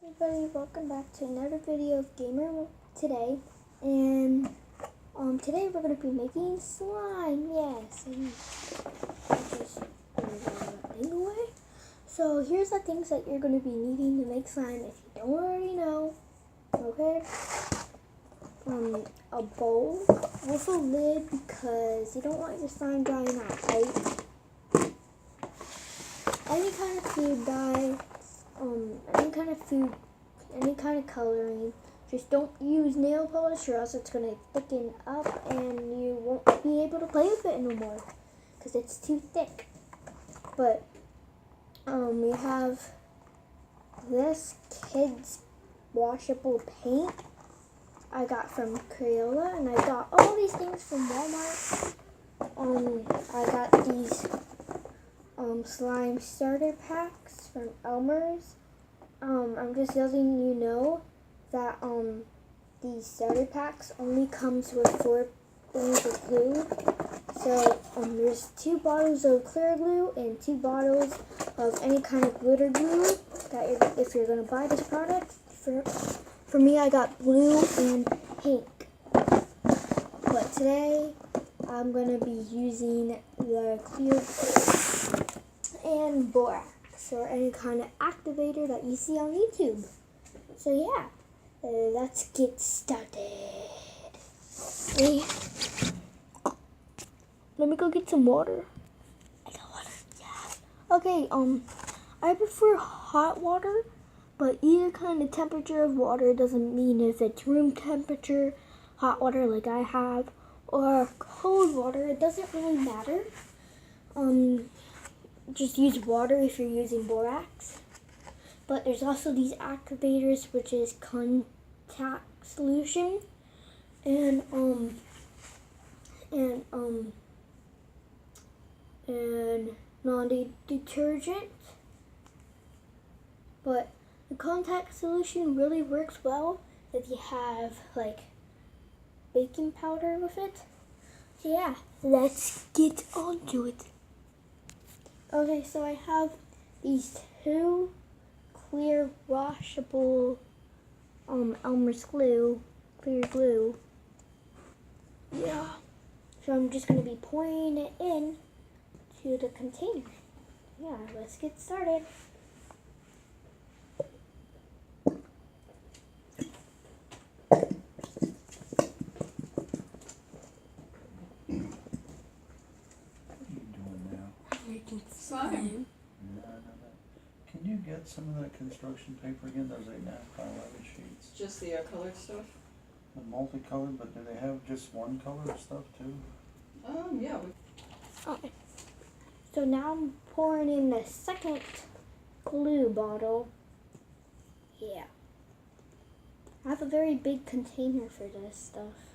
Everybody, welcome back to another video of Gamer today, and today we're going to be making slime. Yes, and I just threw that thing away. So here's the things that you're going to be needing to make slime if you don't already know. Okay, a bowl with a lid because you don't want your slime drying out, right? Any kind of food dye. Any kind of coloring. Just don't use nail polish or else it's going to thicken up and you won't be able to play with it no more because it's too thick. But we have this kids washable paint I got from Crayola, and I got all these things from Walmart. I got these slime starter packs from Elmer's. I'm just letting you know that these starter packs only comes with 4 things of glue. So there's 2 bottles of clear glue and 2 bottles of any kind of glitter glue that if you're gonna buy this product. For me, I got blue and pink. But today I'm gonna be using the clear glue and borax or any kind of activator that you see on YouTube. So yeah, let's get started. Let me go get some water. I got water. Yeah. Okay. I prefer hot water, but either kind of temperature of water doesn't mean if it's room temperature hot water like I have or cold water. It doesn't really matter. Just use water if you're using borax. But there's also these activators, which is contact solution and non-detergent. But the contact solution really works well if you have like baking powder with it. So yeah, let's get on to it. Okay, so I have these 2 clear washable Elmer's glue, clear glue. Yeah. So I'm just going to be pouring it in to the container. Yeah, let's get started. Slime. No. Can you get some of that construction paper again? Those 8.5 by 11 sheets. Just the colored stuff? The multicolored, but do they have just one color stuff too? Yeah. Okay. So now I'm pouring in the second glue bottle. Yeah. I have a very big container for this stuff.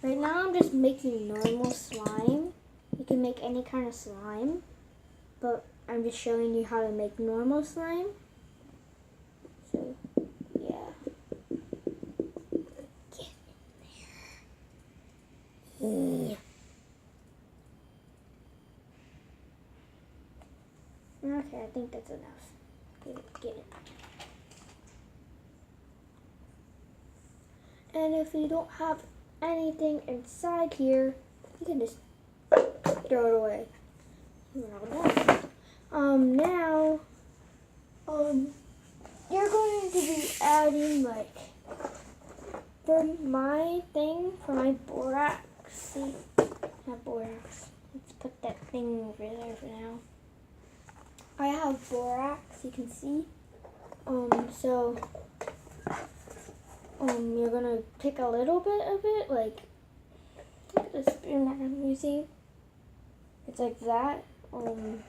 Right now I'm just making normal slime. You can make any kind of slime, but I'm just showing you how to make normal slime. So, yeah. Get in there. Yeah. Okay, I think that's enough. Get it. And if you don't have anything inside here, you can just throw it away. Now, you're going to be adding for my borax. See, not borax. Let's put that thing over there for now. I have borax, you can see. You're gonna take a little bit of it, like look at the spoon that I'm using. It's like that. You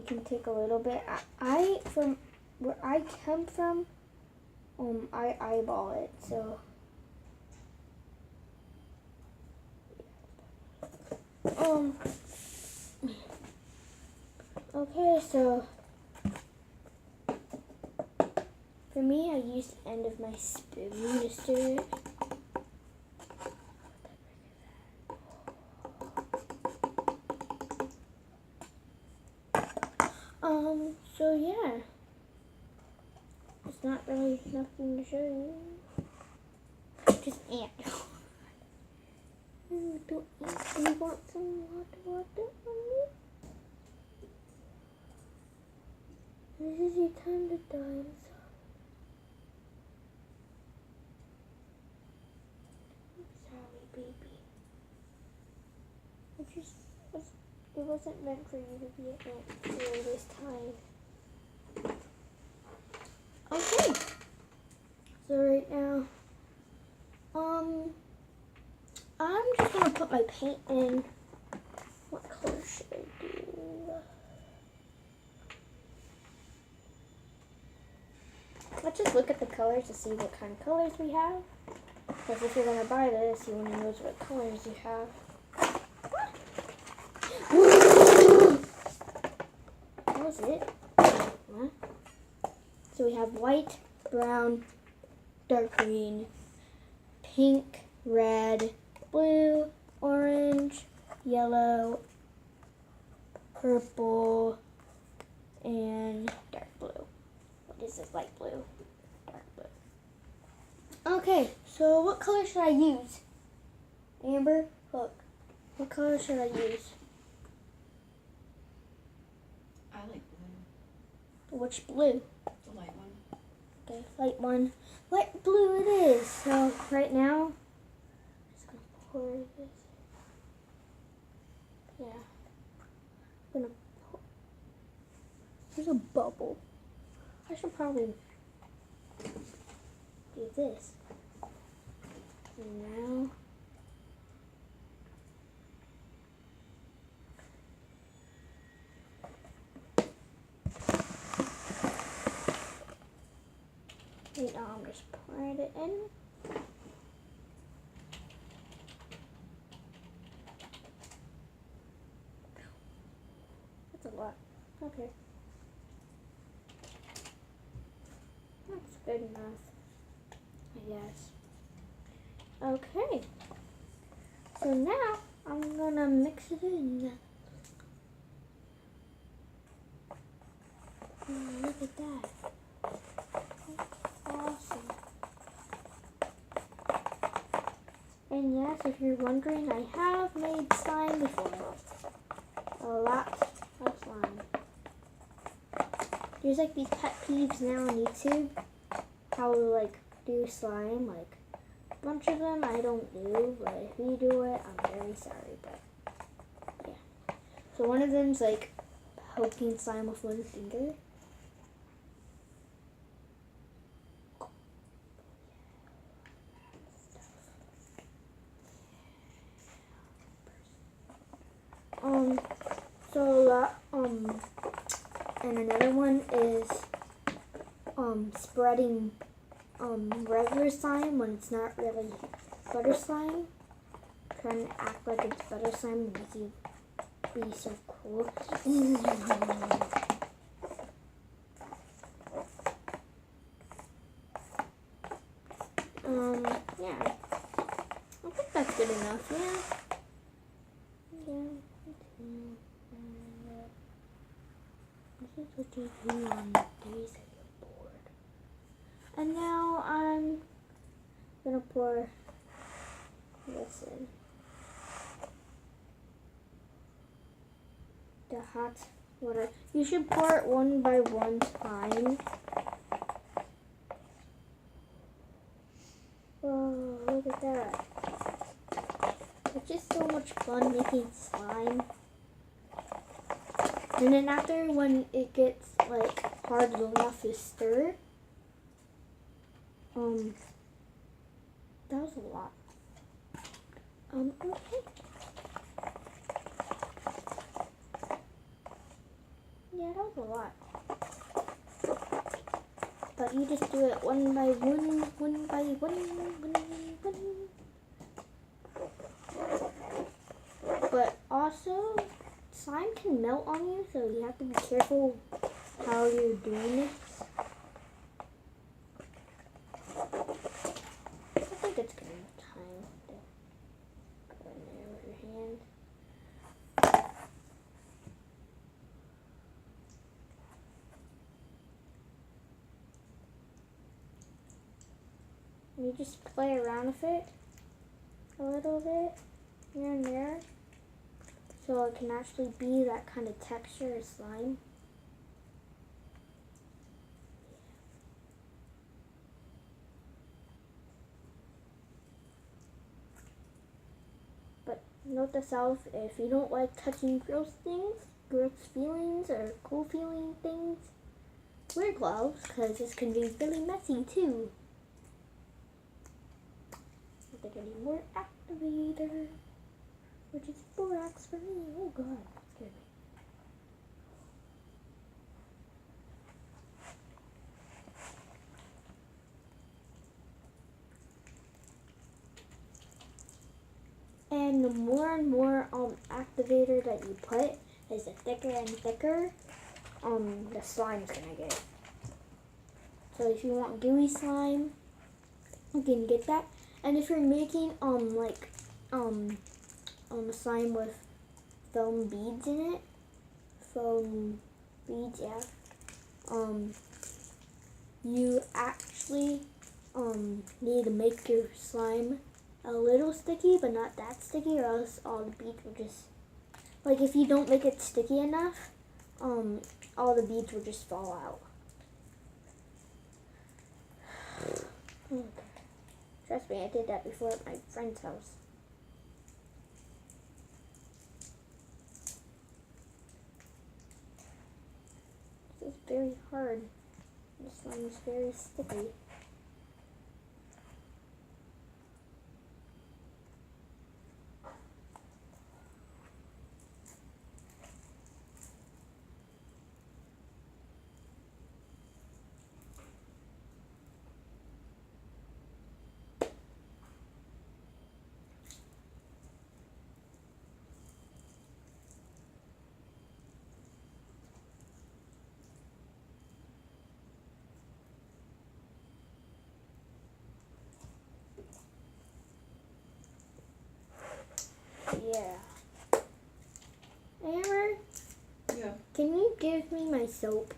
can take a little bit. From where I come from, I eyeball it. So, okay. So, for me, I use the end of my spoon to stir it. So yeah. really nothing to show you. Just ant. Do you want some water on me? This is your time to die. I'm sorry, baby. It wasn't meant for you to be an ant for all this time. Okay. So right now, I'm just gonna put my paint in. What color should I do? Let's just look at the colors to see what kind of colors we have. Because if you're gonna buy this, you wanna know what colors you have. That was it. Huh? So we have white, brown, dark green, pink, red, blue, orange, yellow, purple, and dark blue. What is this? Light blue, dark blue. Okay, so what color should I use? Amber, look. What color should I use? I like blue. Which blue? The light one. Okay, light one. Light blue it is. So right now, I'm just gonna pour this. Yeah. I'm gonna pour. There's a bubble. I should probably do this. And now. Right now I'm just pouring it in. That's a lot. Okay. That's good enough, I guess. Okay. So now I'm gonna mix it in. Oh, look at that. Awesome. And yes, if you're wondering, I have made slime before. A lot of slime. There's like these pet peeves now on YouTube. How to like do slime. Like a bunch of them I don't do, but if you do it, I'm very sorry. But yeah. So one of them's like poking slime with one finger. And another one is spreading regular slime when it's not really butter slime. Trying to act like it's butter slime and make you be so cool. Yeah. I think that's good enough, yeah. This is what you do on days that you're bored. And now I'm gonna pour this in. The hot water. You should pour it one by one time. Oh, look at that. It's just so much fun making slime. And then after, when it gets like hard enough to stir, that was a lot. Okay. Yeah, that was a lot. But you just do it one by one, one by one. But also, slime can melt on you, so you have to be careful how you're doing it. I think it's good enough time to go in there with your hand. And you just play around with it a little bit here and there, so it can actually be that kind of texture of slime. But note to self, if you don't like touching gross things, gross feelings, or cool feeling things, wear gloves, because this can be really messy too. They're getting more activator, which is borax for me. Oh god, that scared me. And the more and more activator that you put, is the thicker and thicker the slime's gonna get. So if you want gooey slime, you can get that. And if you're making slime with foam beads in it, you actually need to make your slime a little sticky, but not that sticky, or else all the beads will just, like, if you don't make it sticky enough, all the beads will just fall out. Okay. Trust me, I did that before at my friend's house. This is very hard. This slime is very sticky. Yeah. Amber, Yeah. can you give me my soap?